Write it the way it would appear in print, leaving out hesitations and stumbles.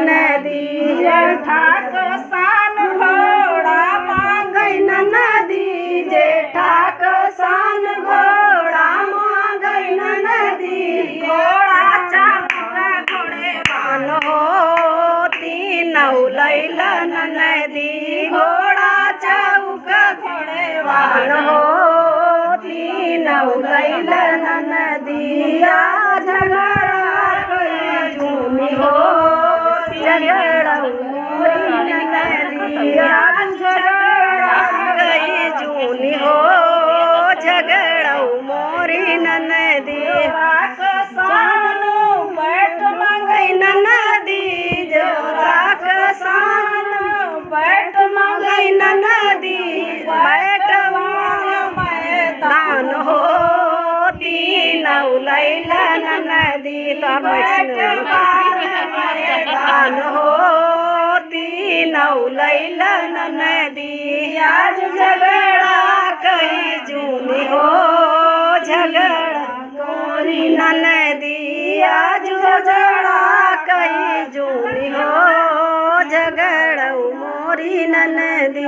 नदी जेठा कसान घोड़ा मांगई नदी जेठा कसान घोड़ा मांगई नदी घोड़ा चाबुक घोड़े वान हो तीनौ लैलन नदी घोड़ा चाबुक घोड़े वान हो तीनौ लैलन नदी झगड़ा झूमी हो झगड़ा गई जूनी हो झगड़ा मोरी नदी कसान बैठ मंगई नदी जोरा कसान बैठ मंगई नदी बैठ मैदान हो तीनौ लैलन नदी मैदान हो तीनौ लैलन नदी आज झगड़ा कई जूनी हो झगड़ा मोरी नदी आज झगड़ा कई जूनी हो झगड़ा मोरी नदी